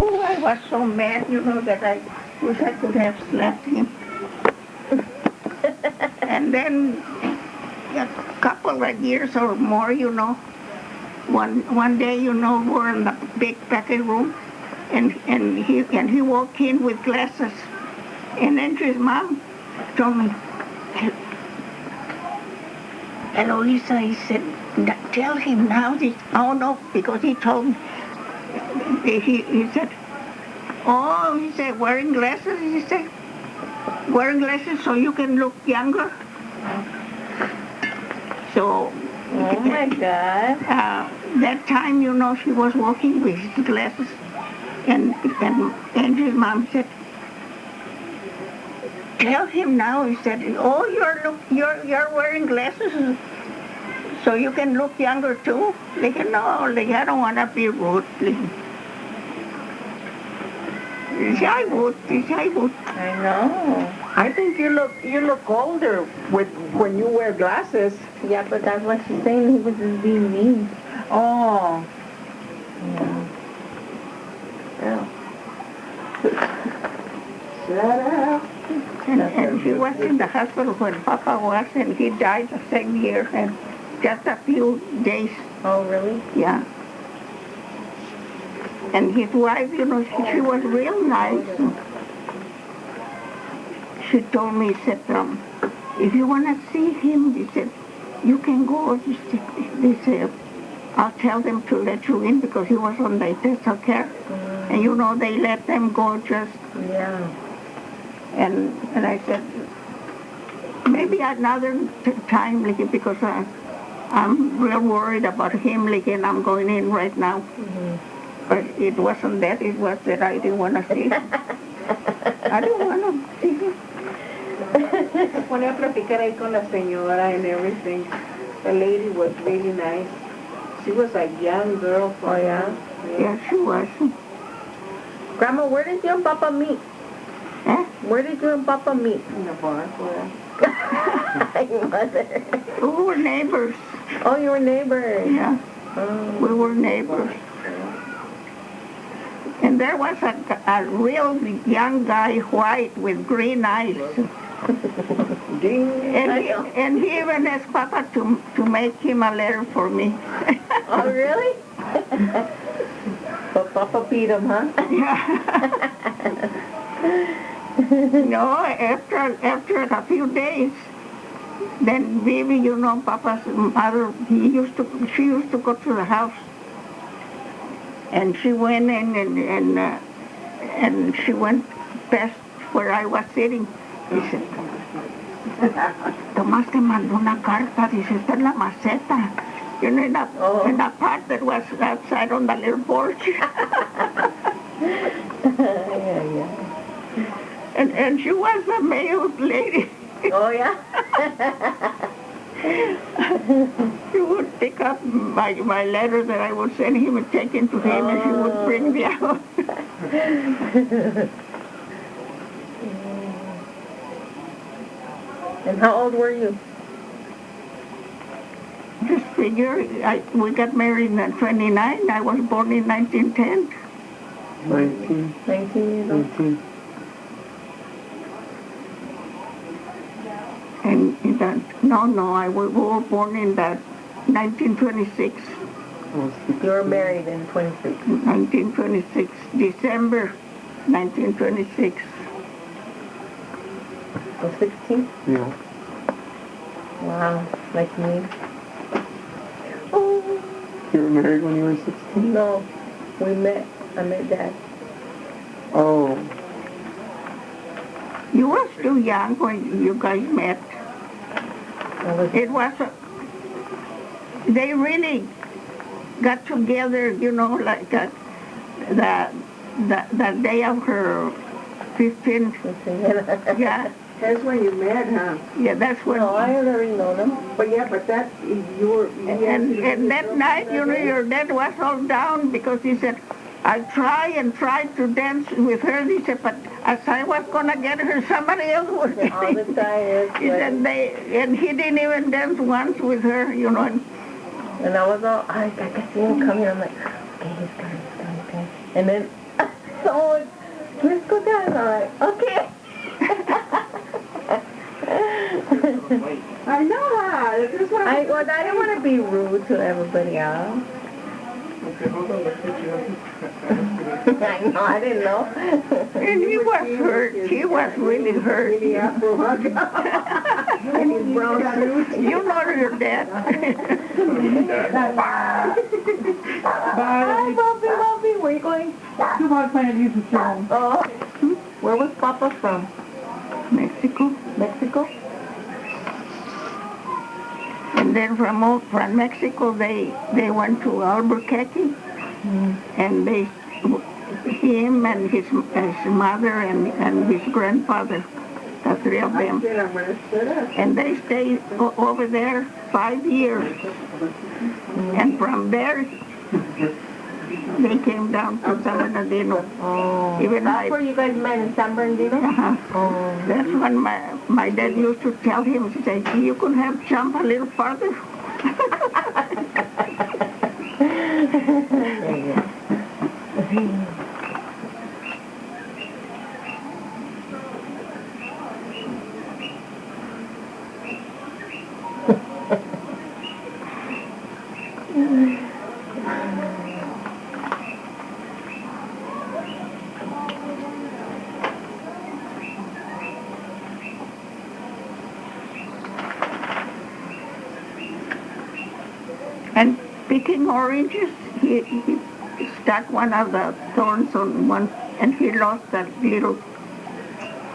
Oh, I was so mad, that I wish I could have slapped him. And then a couple of years or more, one day, we're in the big packing room, and he walked in with glasses, and then his mom told me, Eloisa, he said, tell him now. Oh no, because he told me. He said, oh, he said, wearing glasses. He said, wearing glasses so you can look younger. So. Oh my God. That time, she was walking with his glasses, and Andrew's mom said, tell him now. He said, oh, you're wearing glasses so you can look younger too. Like, no, like, I don't want to be rude. I would. I know. I think you look older when you wear glasses. Yeah, but that's what she's saying. He was just being mean. Oh. Yeah. Shut up. And he was in the hospital when Papa was, and he died the same year, and just a few days. Oh, really? Yeah. And his wife, she was real nice. She told me, said, if you want to see him, he said, you can go. They said, I'll tell them to let you in because he was on the intensive care. And they let them go just. Yeah. And I said, maybe another time, like, because I'm real worried about him, like, and I'm going in right now. But it wasn't that. It was that I didn't want to see him. I didn't want to see him. Se pone a platicar ahí con la señora and everything. The lady was really nice. She was a young girl. Oh, yeah? Yeah, she was. Grandma, where did you and Papa meet? Eh? Where did you and Papa meet? In the bar. Yeah. Mother. We were neighbors. Oh, you were neighbors. Yeah, Oh. we were neighbors. And there was a real young guy, white, with green eyes. And he even asked Papa to make him a letter for me. Oh, really? But Papa beat him, huh? Yeah. No, after a few days, then Vivi, Papa's mother, she used to go to the house. And she went in and she went past where I was sitting. Dice, Tomás te mandó una carta, dice, está en la maceta. In a part that was outside on the little porch. And she was a mailed lady. Oh, yeah? She would pick up my letter that I would send him and take it to him, and she would bring me out. And how old were you? Just figure, we got married in 29. I was born in 1910. 19 years old. 19. And we were born in that 1926. You were married in 26. 1926, December 1926. So 16? Yeah. Wow, like me. You were married when you were 16? No, I met Dad. Oh. You were still young when you guys met. It was, they really got together, like the day of her 15th. Yeah. That's when you met, huh? Yeah, that's when. No, I had already known him. But yeah, but that, And that night, your dad was all down because he said, I tried to dance with her. He said, but as I was going to get her, somebody else was getting All the time. He said and he didn't even dance once with her, And I was all, I can see him coming. I'm like, okay, he's coming. And then So let's go down. I'm like, okay. I know that. That's why I didn't want to be rude to everybody else. Okay, hold on. Let's get you up. I know, I didn't know. And he was hurt. He was really hurt. really Afro hug. And his brown suit. You know your dad. Hi, Bobby, where you going? Too hard playing music show. Oh, where was Papa from? Mexico. Mexico? And then from Mexico, they went to Albuquerque, and him and his mother and his grandfather, the three of them, and they stayed over there 5 years. And from there, they came down to San Bernardino. Oh, Even that's where you guys met in San Bernardino? Uh-huh. Oh. That's when my dad used to tell him, he said, you could have jumped a little farther. And picking oranges, he stuck one of the thorns on one, and he lost that little.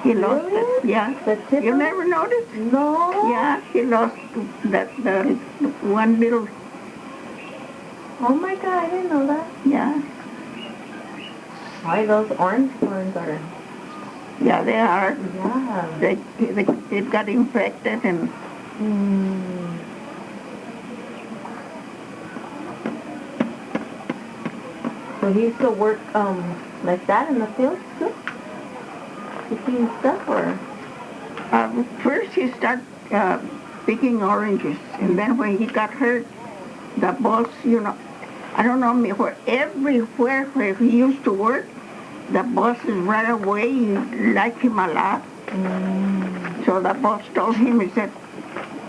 He lost it. Yeah. The tip You of it? never noticed? No. Yeah, he lost the one little. Oh my God, I didn't know that. Yeah. Why those orange thorns are? Yeah, they are. Yeah. It got infected and. So he used to work like that in the field too? Picking stuff or? First he started picking oranges, and then when he got hurt, the boss, I don't know everywhere where he used to work, the bosses right away liked him a lot. So the boss told him, he said,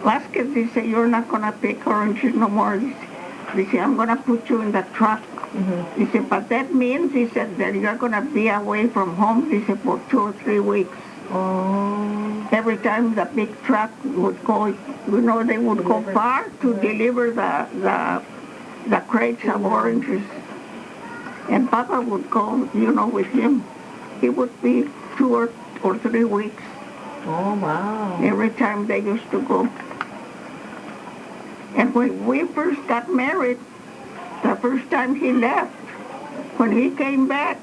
Vasquez, he said, you're not going to pick oranges no more. He said, I'm going to put you in the truck. He said, but that means, he said, that you're going to be away from home, he said, for 2 or 3 weeks. Oh. Every time the big truck would go, they would go far to deliver the crates of oranges. And Papa would go, with him. He would be 2 or 3 weeks Oh, wow. every time they used to go. And when we first got married, the first time he left, when he came back,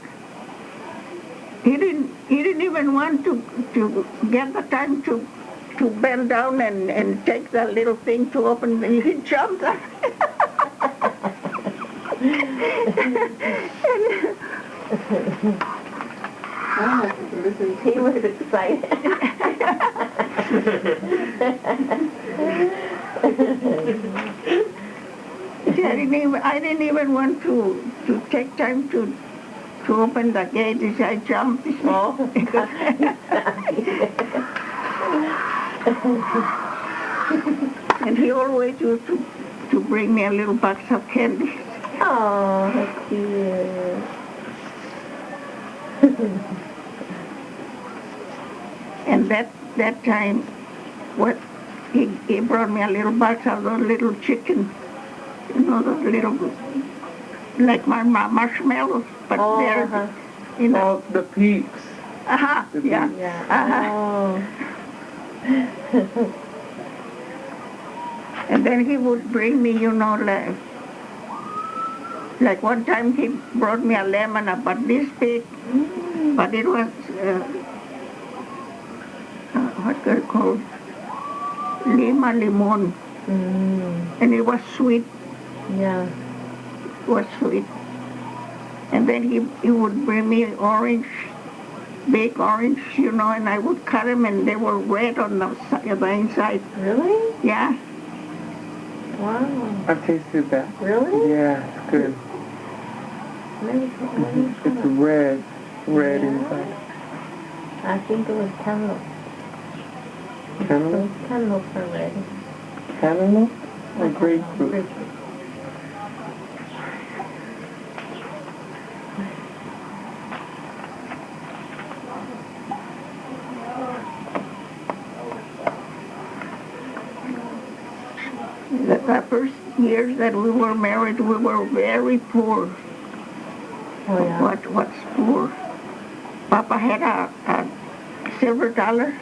he didn't even want to get the time to bend down and take that little thing to open. He jumped up. He was excited. I didn't even want to take time to open the gate. He said, I jumped. Oh. And he always used to bring me a little box of candy. Oh, that's cute. And that time, he brought me a little box of those little chicken, those little, like my marshmallows, but they're, Oh, the peeps. Uh-huh, yeah. Yeah. Uh-huh. And then he would bring me, like one time he brought me a lemon about this big, but it was, what they're called, lima limon, and it was sweet. Yeah. It was sweet. And then he would bring me orange, big orange, and I would cut them, and they were red on the inside. Really? Yeah. Wow. I've tasted that. Really? Yeah, it's good. Let me It's red. red Yeah. inside. I think it was cantaloupe. Cantaloupe? Those cantaloupes are red. Cantaloupe? Or grapefruit? Grapefruit. The first years that we were married, we were very poor. Oh, yeah. What's poor? Papa had a silver dollar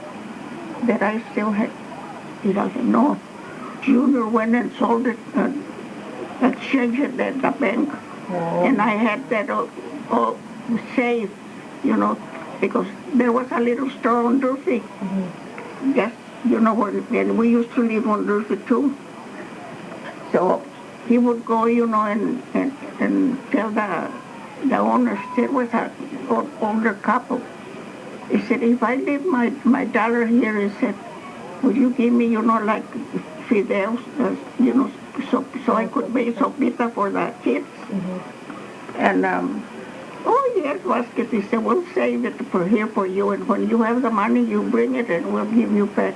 that I still had. He doesn't know. Junior went and sold it, exchanged it at the bank. Oh. And I had that all saved, because there was a little store on Durfee. Mm-hmm. Just, and we used to live on Durfee too. So he would go, and tell the owners, there was a older couple. He said, if I leave my dollar here, he said, would you give me, like fideos, so I could make sopita for the kids? Mm-hmm. And, oh yes, Vasquez, he said, we'll save it for you, and when you have the money, you bring it and we'll give you back.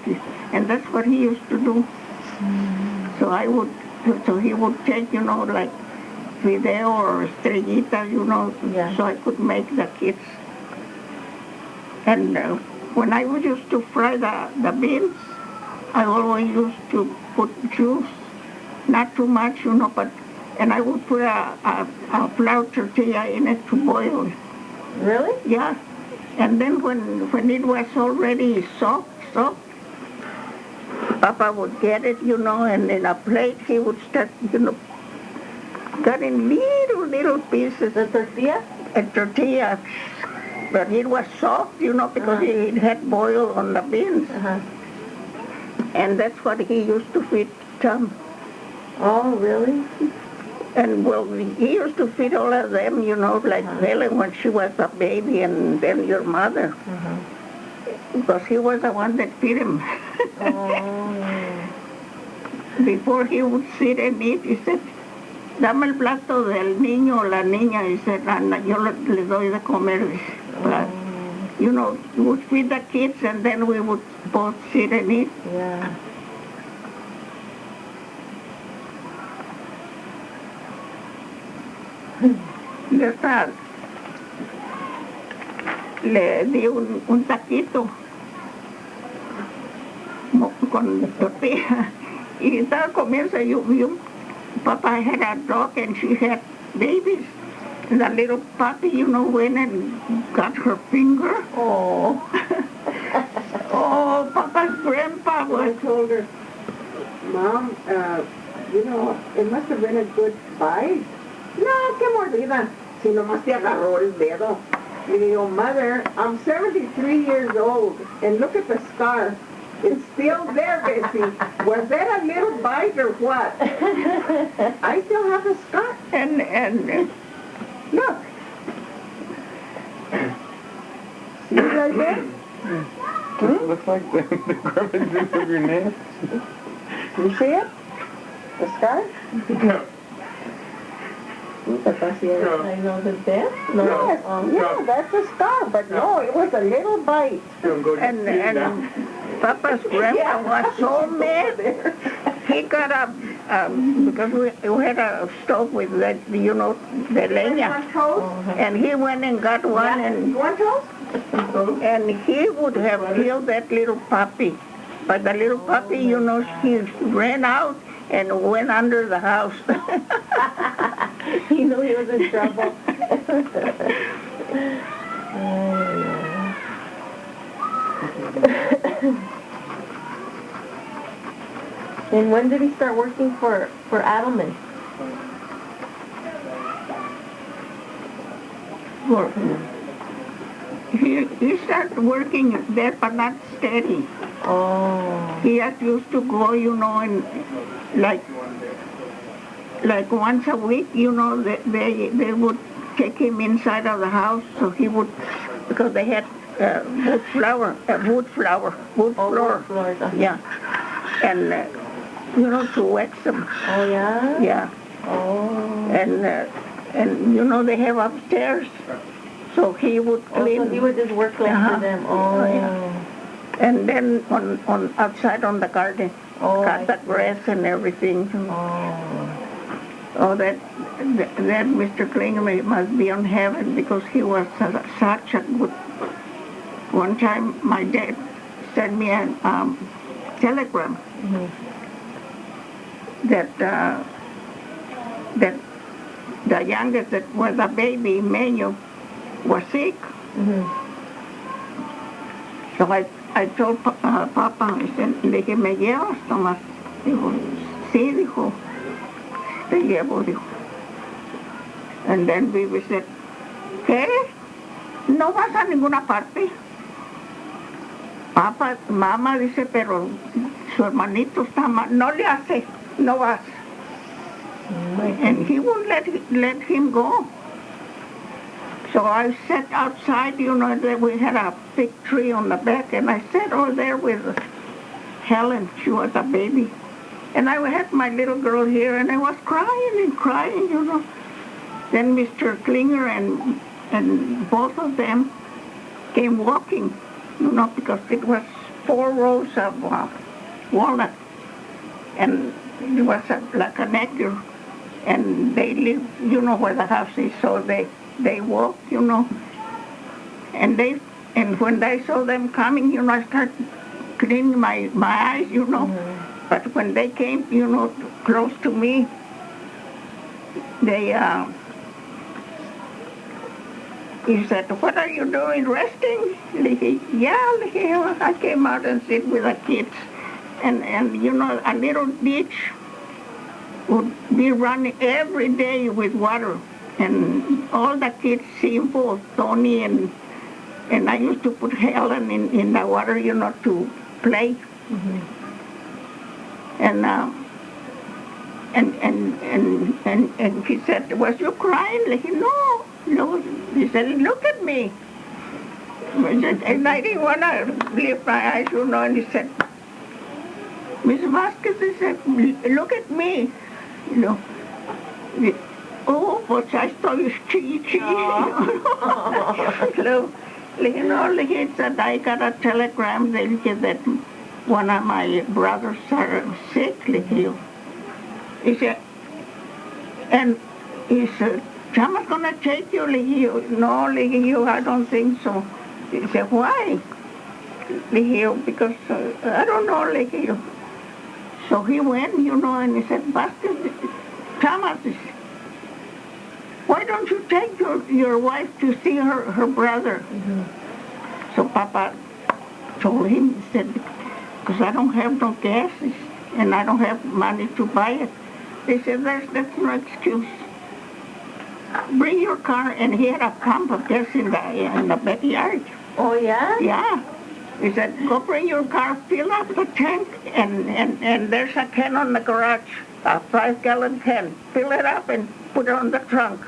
And that's what he used to do. Mm-hmm. So he would take, like fideo or estrellita, Yeah. so I could make the kids. And when I used to fry the beans, I always used to put juice, not too much, and I would put a flour tortilla in it to boil. Really? Yeah. And then when it was already soft, Papa would get it, and in a plate he would start, cutting little pieces The tortilla? of tortilla. But it was soft, because it had boil on the beans. Uh-huh. And that's what he used to feed Tom. Oh, really? And well, he used to feed all of them, like Helen when she was a baby, and then your mother. Uh-huh. Because he was the one that feed him. Oh. Before he would sit and eat, he said, dame el plato del niño o la niña. He said, Ana, yo le doy de comer. But, he would feed the kids, and then we would both sit and eat. Yeah. Después le di un taquito con tortilla y estaba comiendo. Papa had a dog and she had babies. And the little puppy, went and got her finger. Oh. Oh, Papa's grandpa I was. told her, Mom, it must have been a good bite. No, qué mordida. Si nomás te agarró el dedo. Y digo, Mother, I'm 73 years old, and look at the scar. It's still there, Bessie. Was that a little bite or what? I still have the scar. And Look. See it right there? Just looks like the crevices of your neck. You see it? The scar? No. I know the death? No. Yes, yeah, that's a scar, but no, it was a little bite. and Papa's grandpa was so mad. He got up because we had a stove with the leña, Want toast? and he went and got one, You want toast? and he would have killed that little puppy. But the little puppy, he ran out and went under the house. He knew he was in trouble. And when did he start working for Adelman? He started working there, but not steady. Oh. He just used to go, and like once a week, they would take him inside of the house, so he would, because they had wood floor. Wood floors, yeah, and to wax them, Oh, yeah? yeah, Oh. and they have upstairs, So he would Oh, clean. so he would just work like Uh-huh. for them. Oh. Yeah. And then on outside on the garden, Oh, cut I the see. grass and everything. Oh. Oh, that Mr. Klinger must be on heaven because he was such a good. One time my dad sent me a telegram that that the youngest that was a baby, Manuel, was sick. So I told Papa, I said, le dije, ¿me llevas, Tomás? Dijo, sí, dijo, te llevo, dijo. And then we said, ¿qué? No vas a ninguna parte. Papa, mamá dice, pero su hermanito está mal. No le hace, no vas. And he won't let him go. So I sat outside, we had a big tree on the back, and I sat over there with Helen. She was a baby. And I had my little girl here, and I was crying and crying, Then Mr. Klinger and both of them came walking, because it was 4 rows of walnut. And it was like a nectar. And they live, where the house is, so they walk, and when I saw them coming, I started cleaning my eyes, But when they came, close to me, he said, "What are you doing, resting?" Yeah, I came out and sit with the kids, and a little ditch would be running every day with water. And all the kids, Simple, Tony, and I used to put Helen in the water, to play. And he said, "Was you crying?" He said, no. He said, "Look at me." And I didn't want to lift my eyes, and he said, "Miss Vasquez," he said, "look at me." Oh, pues ya estoy chichi. He said, "I got a telegram that one of my brothers are sick." He said, and he said, "Chama's gonna take you." No, I don't think so. He said, "Why?" Because I don't know, So he went, and he said, "Vasquez, Chama, why don't you take your wife to see her brother?" So Papa told him, he said, "Because I don't have no gas, and I don't have money to buy it." He said, that's no excuse. Bring your car, and he had a pump of gas in the backyard. Oh, yeah? Yeah. He said, "Go bring your car, fill up the tank, and there's a can on the garage, a 5-gallon can. Fill it up and put it on the trunk."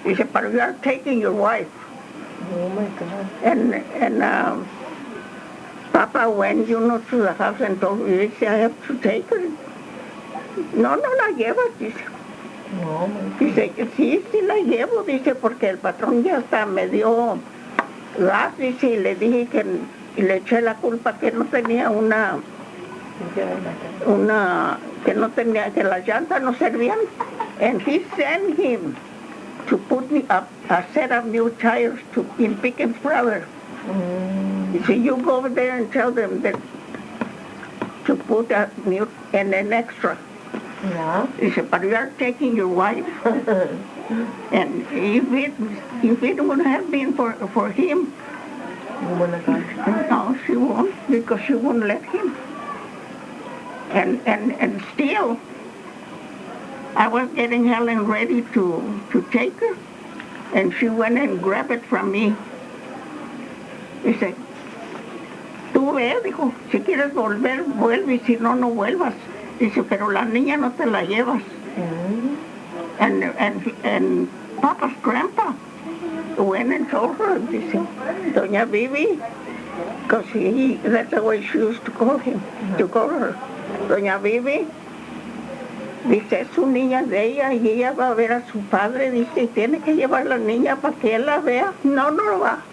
He said, "But we are taking your wife." Oh, my God. And Papa went, to the house and told me, he said, "I have to take her." No la llevas, dice. Oh, my God. Dice, sí la llevo, dice, porque el patrón ya hasta me dio gas, dice, y le dije y le eché la culpa que no tenía que las llantas no servían. And he sent him to put me up a set of new tires in Pickens Brothers. He said, "You go over there and tell them that to put a new and an extra." Yeah. He said, "But you are taking your wife." And if it would have been for him, no, she won't, because she won't let him. And still, I was getting Helen ready to take her, and she went and grabbed it from me. Dice, "Tú ve", dijo, "si quieres volver, vuelve, y si no, no vuelvas." Dice, "Pero la niña no te la llevas." And Papa's grandpa went and told her, dice, "Doña Vivi," because that's the way she used to call him, to call her, "Doña Vivi, Dice, es su niña de ella y ella va a ver a su padre, dice, y tiene que llevar a la niña para que él la vea. No, no lo va.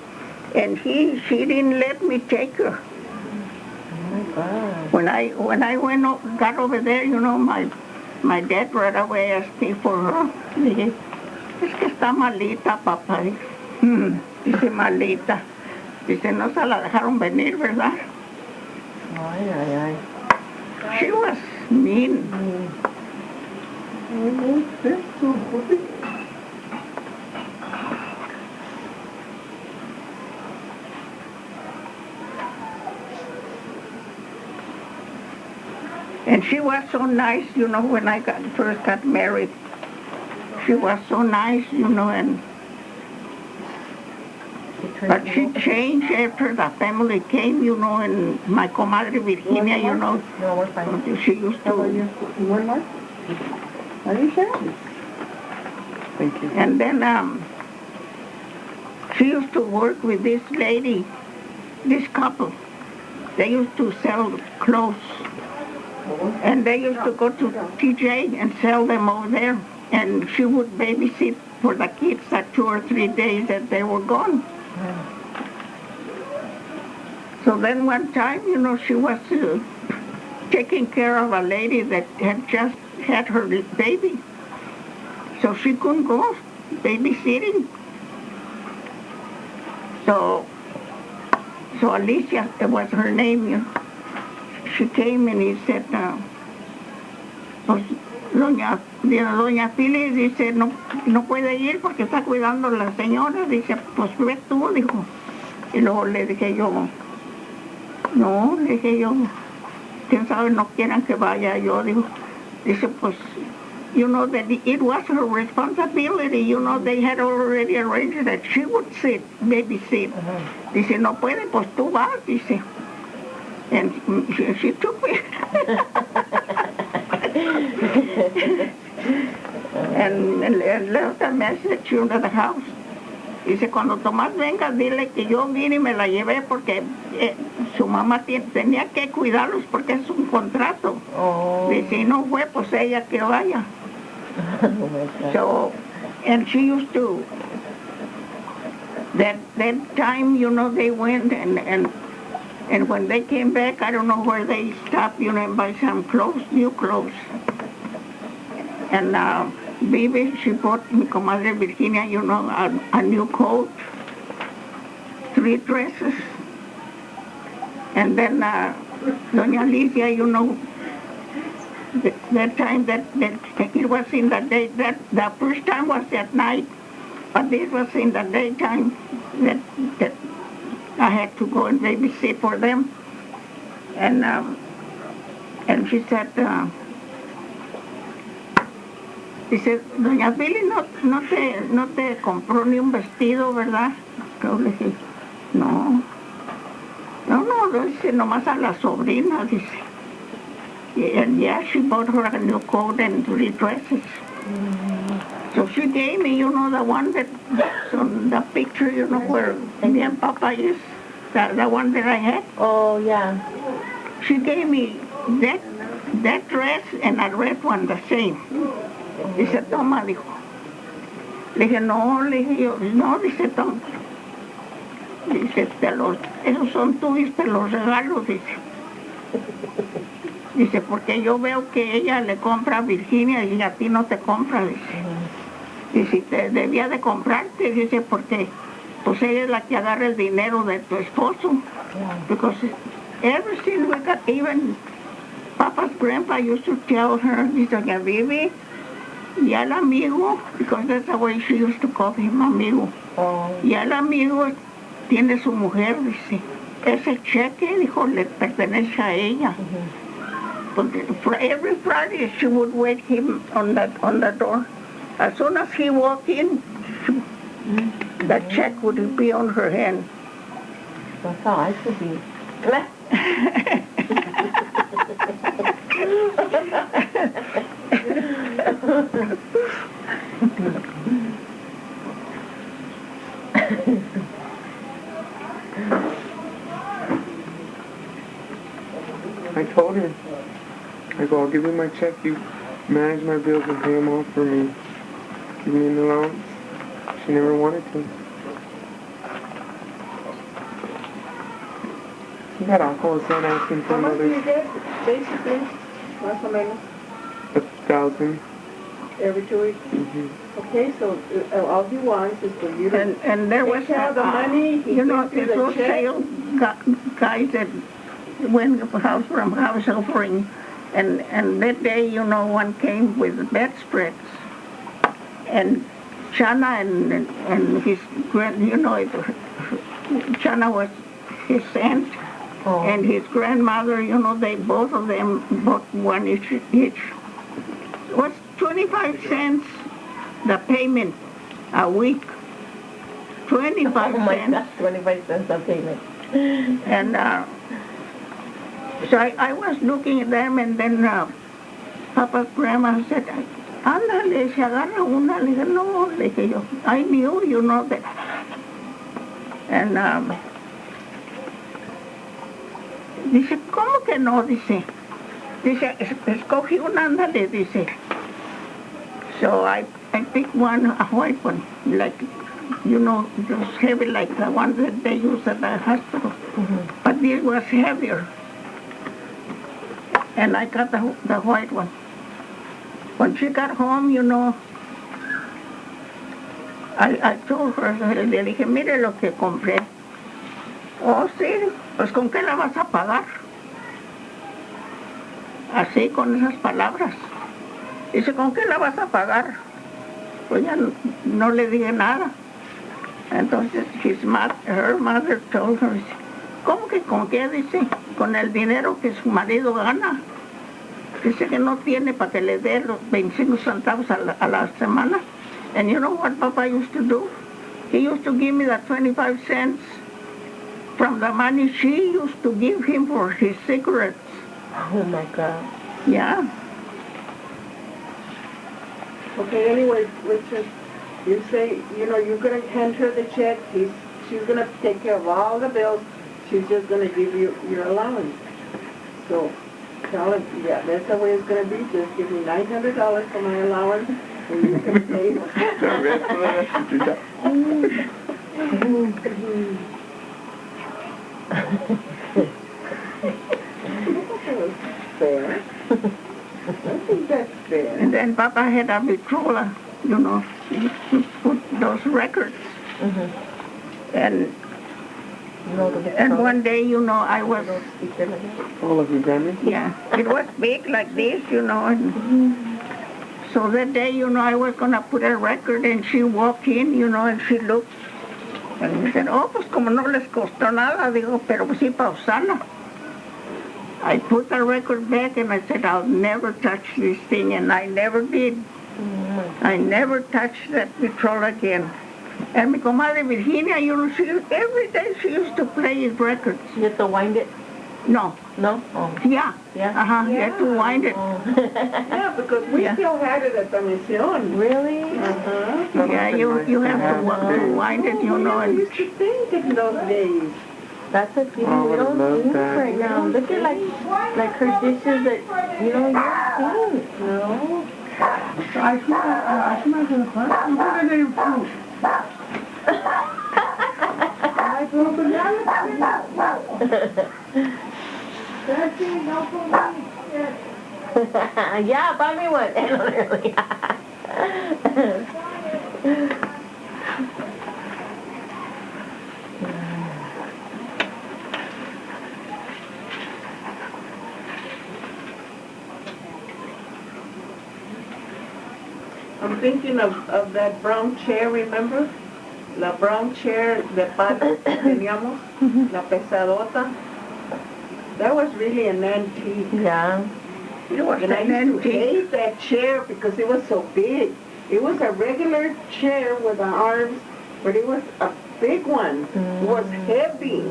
And she didn't let me take her. Oh my God. When I got over there, my dad right away asked me for her. Dije, es que está malita, papá. Dice, malita. Dice, no se la dejaron venir, ¿verdad? Ay, ay, ay. She was mean. And she was so nice, when I first got married. She was so nice, and but she changed after the family came, and my comadre Virginia, No, we're fine. she used How are you? to, One more? Are you sure? Thank you. and then she used to work with this lady, this couple. They used to sell clothes. And they used to go to TJ and sell them over there. And she would babysit for the kids that 2 or 3 days that they were gone. So then one time, she was taking care of a lady that had just had her baby. So she couldn't go babysitting. So Alicia, it was her name, she came and he said, pues, doña Pili dice, no puede ir porque está cuidando a la señora. Dice, pues ve tú, dijo. Y luego le dije yo, no, le dije yo, quién sabe, no quieran que vaya yo, digo. Dice, pues, that it was her responsibility, they had already arranged that she would babysit. Dice, no puede, pues tú vas, dice. And she took me. and left a message under the house. Dice, cuando Tomás venga, dile que yo vine y me la llevé porque su mamá tenía que cuidarlos porque es un contrato. Oh. Dice, y no fue, pues ella que vaya. Oh my God. So, and she used to, that time, they went and when they came back, I don't know where they stopped, and buy some clothes, new clothes. And Bibi, she bought mi comadre Virginia, a new coat, 3 dresses. And then Doña Alicia, that time that it was in the day, that the first time was at night, but this was in the daytime that I had to go and babysit for them. And she said, dice, Doña Billy, no te compró ni un vestido, ¿verdad? Yo le dije, no, dice, nomás a la sobrina, dice. And yeah, she bought her a new coat and 3 dresses. So she gave me, the one that's on the picture, where me and Papa is, the one that I had. Oh, yeah. She gave me that dress and a red one, the same. Dice, toma, dijo. Le dije, no, no, dice, toma. Dice, esos son tuyos, te los regalo, dice. Dice, porque yo veo que ella le compra a Virginia y a ti no te compra, dice. Y si te debía de comprarte, dice, porque pues ella es la que agarra el dinero de tu esposo. Because everything we got, even Papa's grandpa used to tell her, dice, Doña Bibi, y al amigo, because that's the way she used to call him, amigo. Oh. Y al amigo tiene su mujer, dice. Ese cheque, dijo, le pertenece a ella. Porque every Friday she would wait him on the door. As soon as he walked in, the check would be on her hand. That's how I should be. I told her, I go, I'll give you my check. You manage my bills and pay them off for me. Give me an allowance. She never wanted to. She got alcohol and asking for How much do you another get, basically, más o menos, 1,000. every 2 weeks? Mm-hmm. Okay, so all he wants is for you to And there was take care of the money, he you know, gives you this the was check. sale guys that went house from house offering, and that day, you know, one came with bedspreads, and Chana and his you know, Chana was his aunt, Oh. and his grandmother, you know, they both of them bought one each. It was 25 cents the payment a week. 25 Oh my cents. God, 25 cents a payment. And so I was looking at them, and then Papa's grandma said, ándale, se agarra una. Le dije, no, le dije yo, I knew, you know that. And dice, ¿cómo que no? Dice, escogí una, ándale, dice. So I picked one, a white one, like, you know, just heavy like the one that they use at the hospital. But this was heavier. And I got the white one. When she got home, you know, I told her, le dije, mire lo que compré. Oh, sí, pues ¿con qué la vas a pagar? Así, con esas palabras. Dice, ¿con qué la vas a pagar? Pues ya no le dije nada. Entonces her mother told her, ¿cómo que con qué? Dice, con el dinero que su marido gana. Dice que no tiene para que le dé los 25 centavos a la semana. And you know what Papa used to do? He used to give me the 25 cents from the money she used to give him for his cigarettes. Oh my God. Yeah. Okay, anyway, Richard, you say, you know, you're going to hand her the check. She's going to take care of all the bills. She's just going to give you your allowance. So tell her, yeah, that's the way it's going to be. Just give me $900 for my allowance, and you can pay. The rest of that, That was fair. I think that's fair. And then Papa had a Victrola, you know, to put those records. And No, the and one day, you know, I was, speaker like that. all of you, Grammy. yeah, it was big like this, you know, and so that day, you know, I was going to put a record, and she walked in, you know, and she looked, and she said, oh, pues como no les costó nada, digo, pero pues sí pa' usarla. I put the record back, and I said, I'll never touch this thing, and I never did. I never touched that Victrola again. And mi comadre Virginia, you know, every day she used to play his records. You have to wind it? No, No? Oh. yeah, Yeah? you have to wind it. Oh. Yeah, because we Yeah. still had it at the Mission. Really? Uh-huh. Yeah, you have to wind it, you know, We and used to think in those days. That's a feeling Oh, I we would've don't loved think that. right now. Look at like her dishes that, you know, you don't think. No. I smell the first. What are they fruit? I go banana. That's it, no for me. Yeah, buy me one. Really. I'm thinking of that brown chair, remember? La brown chair de pata que teníamos, la pesadota. That was really an antique. Yeah. it was And I an used to antique. hate that chair because it was so big. It was a regular chair with the arms, but it was a big one. It was heavy.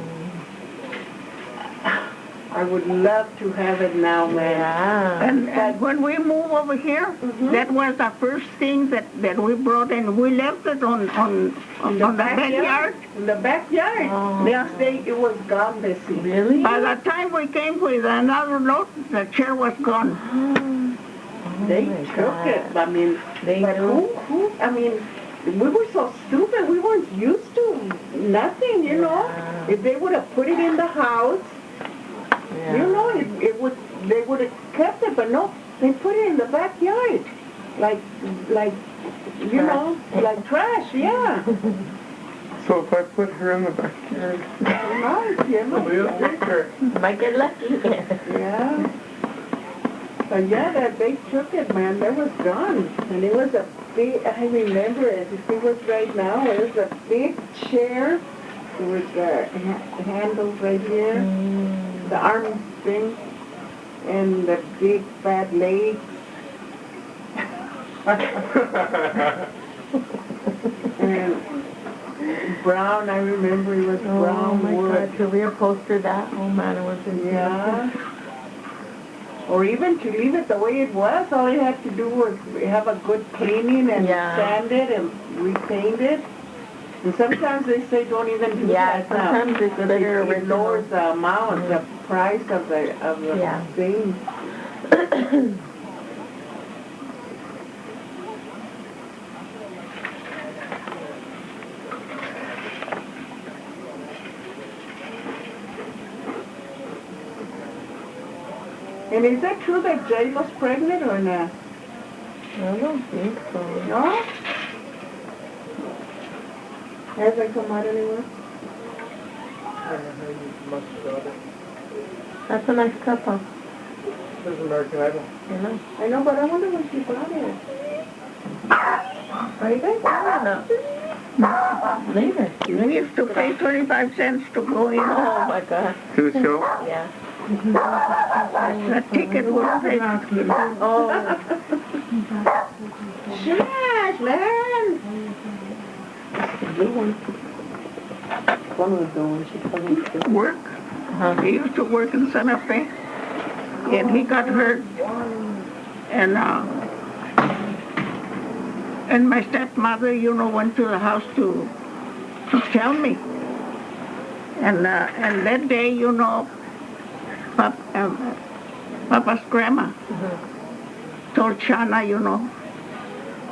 I would love to have it now, man. Yeah. And when we moved over here, that was the first thing that we brought, and we left it on the backyard. In the backyard. Oh. Next day it was gone, Bessie. Really? By the time we came with another load, the chair was gone. They my took it. God. I mean, They but do. I mean, we were so stupid. We weren't used to nothing, you know. Yeah. If they would have put it in the house, Yeah. you know, they would have kept it, but no, they put it in the backyard, like, you know, like trash, yeah. So if I put her in the backyard, Nice, yeah, somebody else take her. Might get lucky. yeah. But yeah, that they took it, man. That was gone, and it was a big. I remember it. If it was right now, it was a big chair. There was the handles right here, the arm thing, and the big fat legs. And brown, I remember it was Oh brown my wood. God, career poster that. Oh man, it was Yeah. Or even to leave it the way it was, all you had to do was have a good cleaning and Yeah. sand it and repaint it. And sometimes they say don't even do Yeah, that now. sometimes it's better It original. lowers the amount, the price of the Yeah. thing. And is that true that Jay was pregnant or not? I don't think so. No? Hasn't come out anywhere? I don't know how you must have got it. That's a nice cup, huh? This is American Idol. You know? I know, but I wonder when she bought it. Are you guys later? We used to pay 25 cents to go in. Oh my God. To the show? Yeah. The ticket was paid. Oh. Smash, man! One of the ones she probably Work. He used to work in Santa Fe. And he got hurt. And my stepmother, you know, went to the house to tell me. And that day, you know, Papa's grandma told Shana, you know,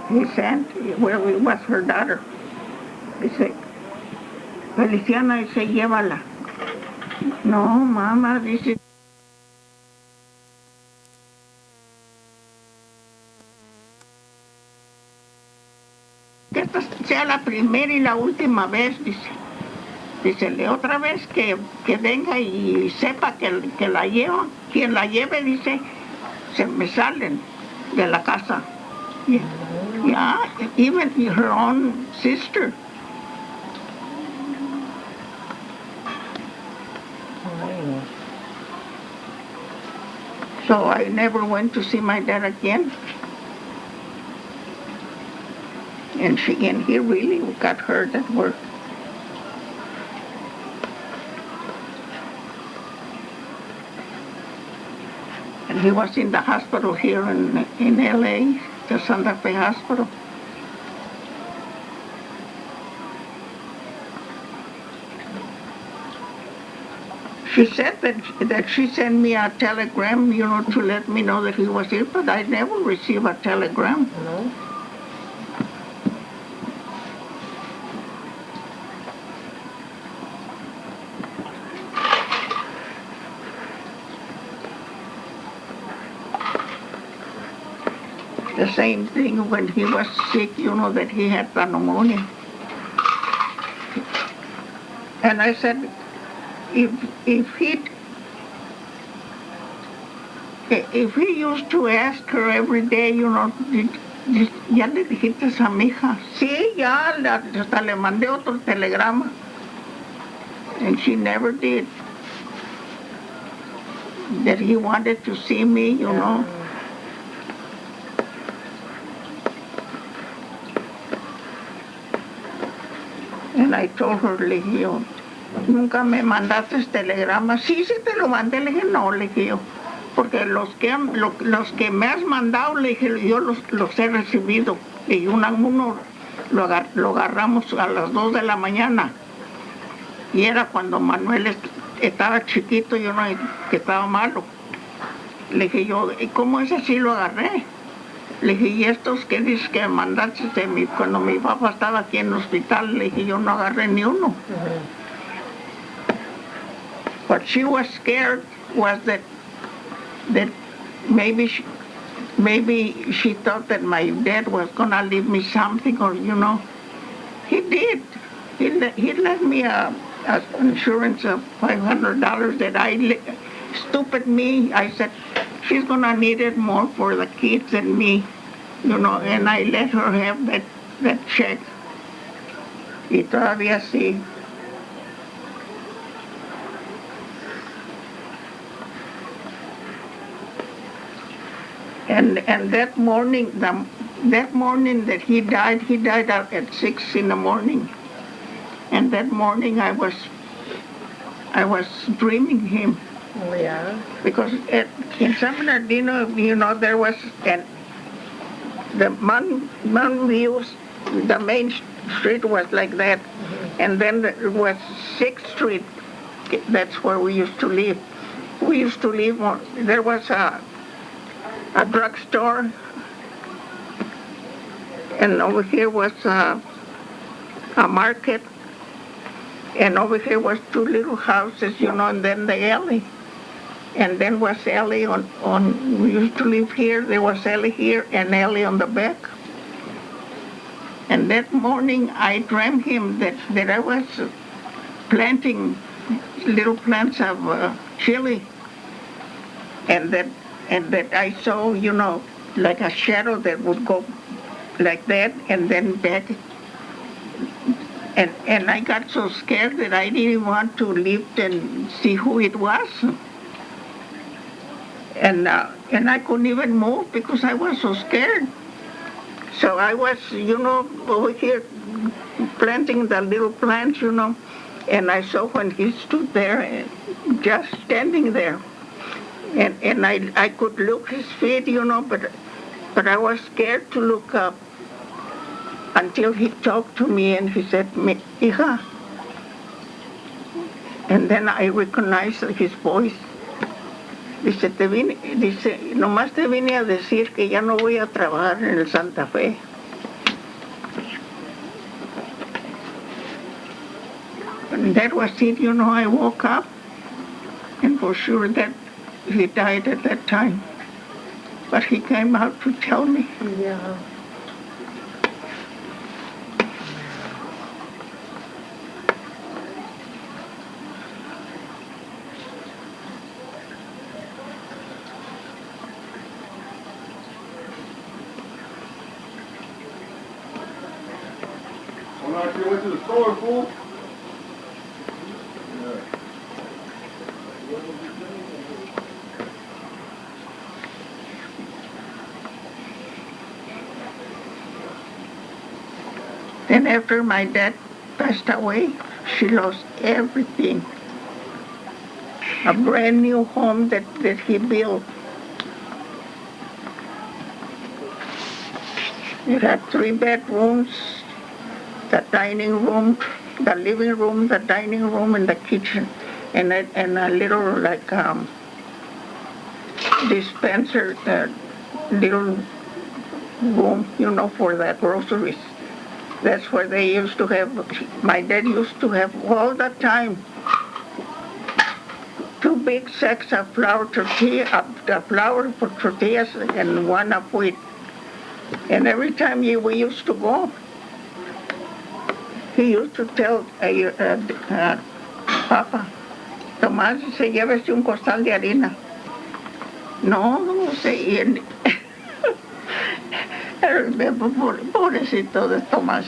he sent, well, it was her daughter. He said, Feliciana, dice, llévala. No, mama, dice. Que esta sea la primera y la última vez, dice. Dice, otra vez que venga y sepa que la lleva, quien la lleve, dice, se me salen de la casa. Yeah, even her own sister. So I never went to see my dad again. And he really got hurt at work. And he was in the hospital here in LA, the Santa Fe Hospital. She said that she sent me a telegram, you know, to let me know that he was ill, but I never received a telegram. No? The same thing when he was sick, you know, that he had the pneumonia. And I said, if he used to ask her every day, you know, ya le dijiste a mi hija. Sí, ya, hasta le mandé otro telegrama. And she never did. That he wanted to see me, you know. And I told her, le dije yo, nunca me mandaste telegrama. Sí, sí te lo mandé. Le dije, no, le dije yo. Porque los que me has mandado, le dije, yo los he recibido. Le dije, uno lo agarramos a las 2 de la mañana. Y era cuando Manuel estaba chiquito, yo no, que estaba malo. Le dije yo, ¿y cómo ese sí lo agarré? Le dije, ¿y estos qué dices que mandaste de mí? Cuando mi papá estaba aquí en el hospital, le dije, yo no agarré ni uno. What she was scared was that maybe she thought that my dad was gonna leave me something, or he did. He left me a insurance of $500 that stupid me. I said she's gonna need it more for the kids than me, and I let her have that check. Y todavía sí. And that morning, that morning that he died out at 6 in the morning. And that morning I was dreaming him. Oh, yeah. Because in San Bernardino, there was the Mountain Views, the main street was like that. And then there was 6th Street. That's where we used to live. We used to live there was a drugstore, and over here was a market, and over here was 2 little houses, and then the alley. And then was alley we used to live here, there was alley here and alley on the back. And that morning I dreamt him that I was planting little plants of chili, and that I saw, like a shadow that would go like that and then back. And I got so scared that I didn't want to lift and see who it was. And I couldn't even move because I was so scared. So I was, over here planting the little plants, and I saw when he stood there, just standing there. And I could look his feet, but I was scared to look up until he talked to me and he said, "Hija." And then I recognized his voice. Dice, nomás te vine a decir que ya no voy a trabajar en el Santa Fe. And that was it, I woke up, and for sure that he died at that time. But he came out to tell me. Yeah. When I went to the store, fool. Then after my dad passed away, she lost everything. A brand new home that he built. It had 3 bedrooms, the dining room, the living room, the dining room, and the kitchen, and a little dispenser, little room, for the groceries. That's where they used to have, my dad used to have all the time 2 big sacks of flour for tortillas and 1 of wheat. And every time we used to go, he used to tell Papa, Tomás, se llévese un costal de harina. No sé, I remember, pobrecito de Tomás.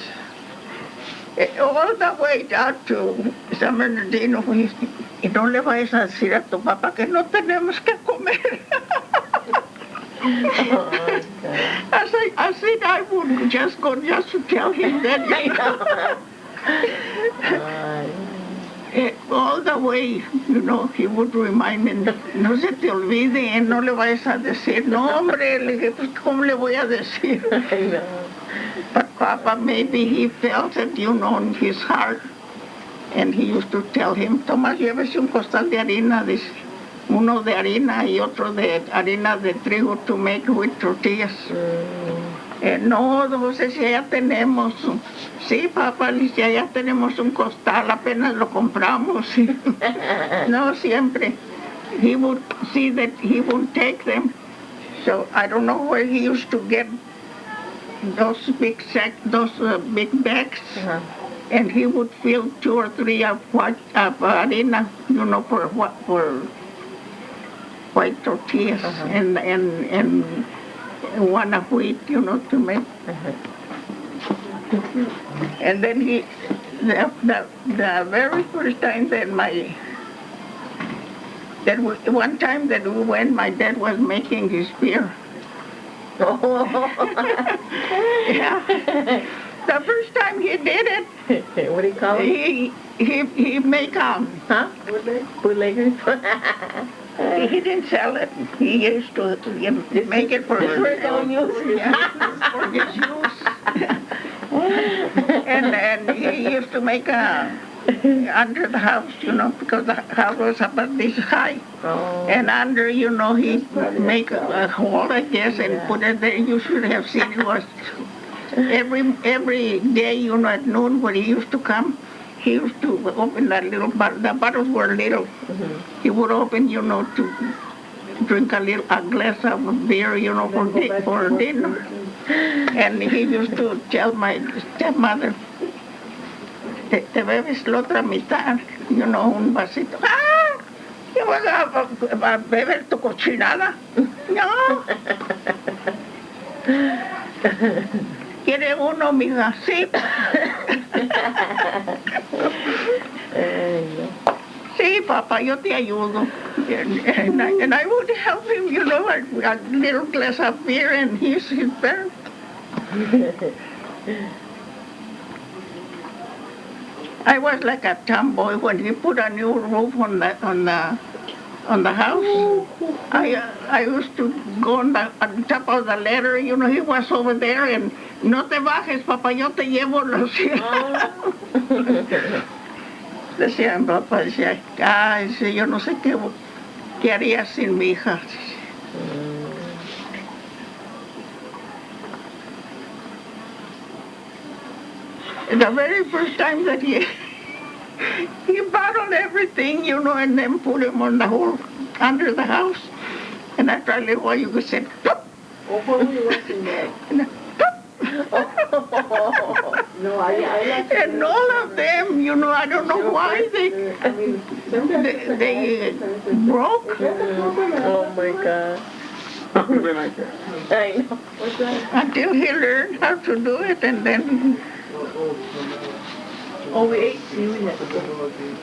All the way down to San Bernardino, y no le vayas a decir a tu papá que no tenemos que comer. I said I would just go just to tell him that. All the way, he would remind me, no se te olvide, no le vayas a decir. No, hombre, le dije, pues, ¿cómo le voy a decir? But Papa, maybe he felt it, in his heart. And he used to tell him, Tomás, llévese un costal de harina, dice. uno de harina y otro de harina de trigo to make with tortillas. No, José, si ya tenemos, sí, papá, si ya tenemos un costal, apenas lo compramos. No, siempre. He would see that he would take them. So I don't know where he used to get those big big bags, and he would fill 2 or 3 of harina, for white tortillas, and one of wheat, to make. And then the very first time that one time that we went, my dad was making his beer. Yeah. The first time he did it, What do you call it? he make Bootleggers? he didn't sell it. He used to make it for his own use. Yeah, for his use. and he used to make under the house, because the house was about this high. And under, he make a hole, I guess, and put it there. You should have seen it was every day, at noon when he used to come, he used to open that little bottle. The bottles were little. He would open, to drink a glass of beer, for dinner. And he used to tell my stepmother, te bebes la otra mitad, un vasito. ¡Ah! ¿Qué vas a beber tu cochinada? No. ¿Quiere uno, mija? Sí. Sí, papá, yo te ayudo. And I would help him, a little glass of beer and his beer. I was like a tomboy when he put a new roof on the house. I used to go on top of the ladder, he was over there, and no te bajes, papá, yo te llevo los. Decía, papá, decía, yo no sé qué haría sin mi hija. The very first time that he bottled everything, and then put him on the hole under the house. And after a little while, you could say, "Pop!" Oh, what were you watching that? No, I like it. And all of them, I don't know why they broke. Oh my God. Something like that. I know. What's that? Until he learned how to do it, and then We ate.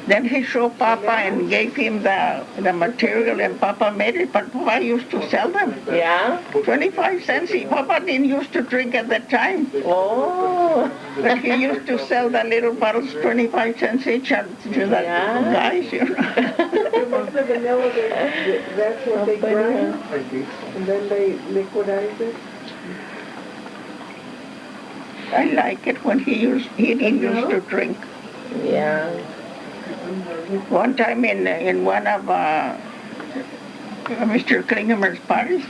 Then he showed Papa and gave him the material, and Papa made it, but Papa used to sell them. Yeah? 25 cents. Papa didn't used to drink at that time. Oh. But he used to sell the little bottles 25 cents each to the guys, It was the vanilla, that's what they grind, and then they liquidize it. I like it when he didn't used to drink. Yeah. One time in one of Mr. Klingemer's parties,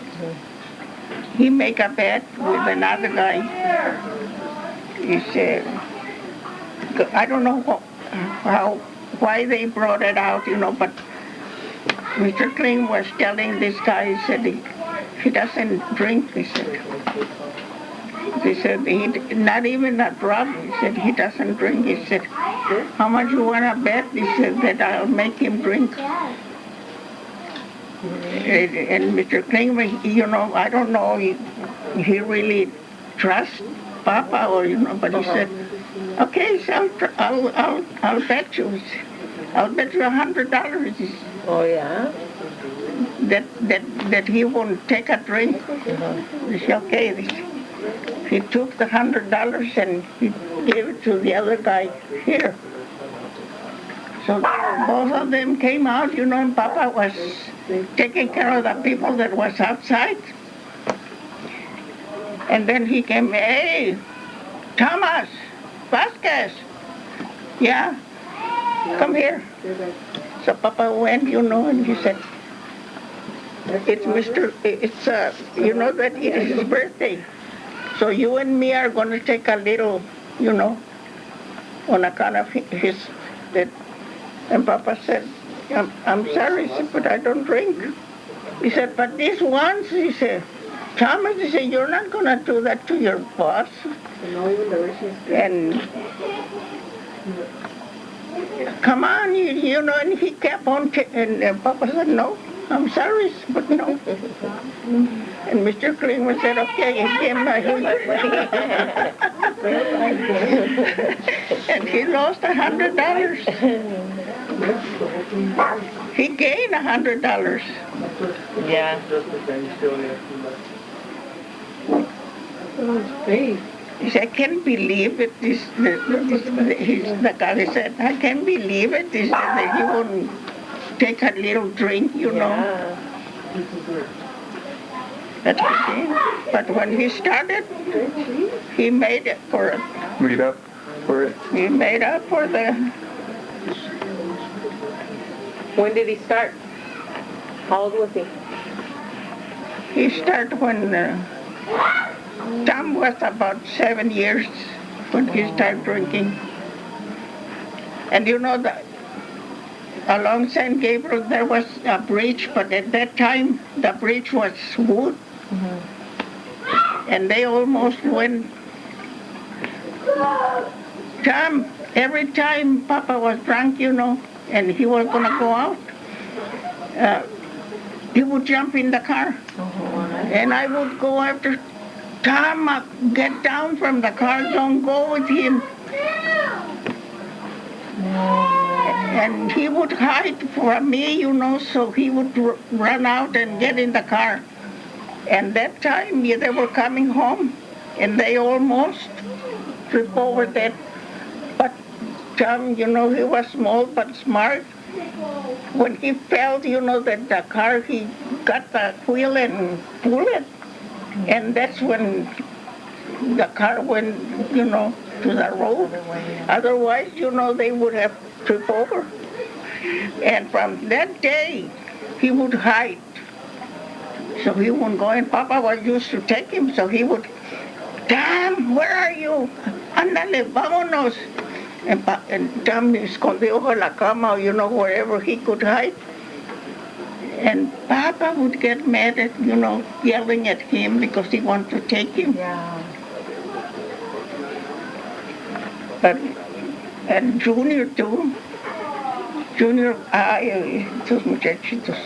he make a bet with another guy. He said, I don't know why they brought it out, but Mr. Kling was telling this guy, he said, he doesn't drink, he said. He said, not even a drop. He said, he doesn't drink. He said, how much you want to bet? He said, that I'll make him drink. And Mr. Klingman, I don't know, he really trusts Papa, or, but he said, okay, so I'll bet you. I'll bet you $100. Oh, yeah? That he won't take a drink. He said, okay. He took the $100 and he gave it to the other guy here. So both of them came out, and Papa was taking care of the people that was outside. And then he came, hey, Thomas Vasquez. Yeah, come here. So Papa went, and he said, you know that it is his birthday. So you and me are going to take a little, on account of that. And Papa said, I'm sorry, but I don't drink. He said, but this once, he said, Thomas, he said, you're not going to do that to your boss. And come on, and he kept on, and Papa said, no, I'm sorry, but no. And Mr. Klingman said, okay, he gave him and he lost $100. He gained $100. Yeah. He said, I can't believe it. The guy said, I can't believe it. He said that he wouldn't take a little drink, Yeah. That's the thing. But when he started, he made it for it. Made up for it. He made up for the... When did he start? How old was he? He started when Tom was about 7 years when he started drinking. And that along San Gabriel there was a bridge, but at that time the bridge was wood. And they almost went. Tom, every time Papa was drunk, and he was going to go out, he would jump in the car. And I would go after Tom, get down from the car, don't go with him. And he would hide from me, so he would run out and get in the car. And that time, they were coming home, and they almost tripped over that. But Tom, he was small but smart. When he felt, that the car, he got the wheel and pulled it. And that's when the car went, to the road. Otherwise, they would have tripped over. And from that day, he would hide. So he wouldn't go, and Papa was used to take him, so he would, Tom, where are you? Ándale, vámonos. And Tom escondió bajo la cama, wherever he could hide. And Papa would get mad at, yelling at him because he wanted to take him. Yeah. But, and Junior too. Junior, estos muchachitos.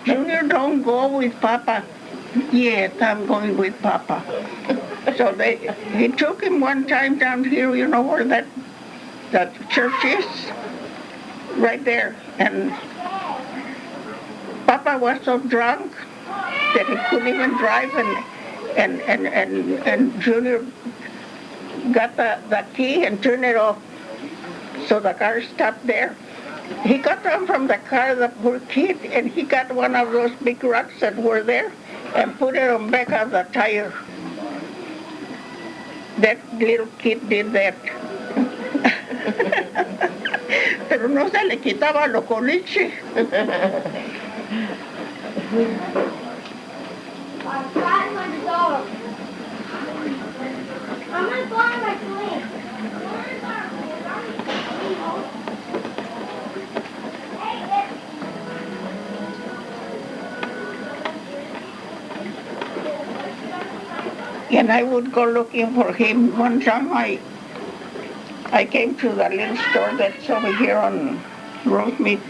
Junior, don't go with Papa. Yes, I'm going with Papa. So he took him one time down here, where that church is? Right there. And Papa was so drunk that he couldn't even drive, and Junior got the key and turned it off. So the car stopped there. He got down from the car, the poor kid, and he got one of those big rocks that were there and put it on back of the tire. That little kid did that. Pero no se le quitaba lo coliche. And I would go looking for him. One time I came to the little store that's over here on Rosemead.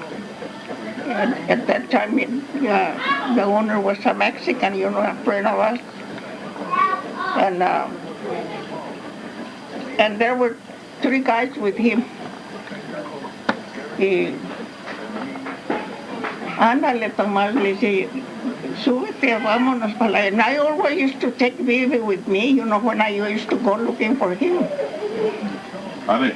At that time, the owner was a Mexican, a friend of us. And there were 3 guys with him. Ándale, Tomás, le dice, súbete, vámonos para allá. And I always used to take Vivi with me, when I used to go looking for him. Vale.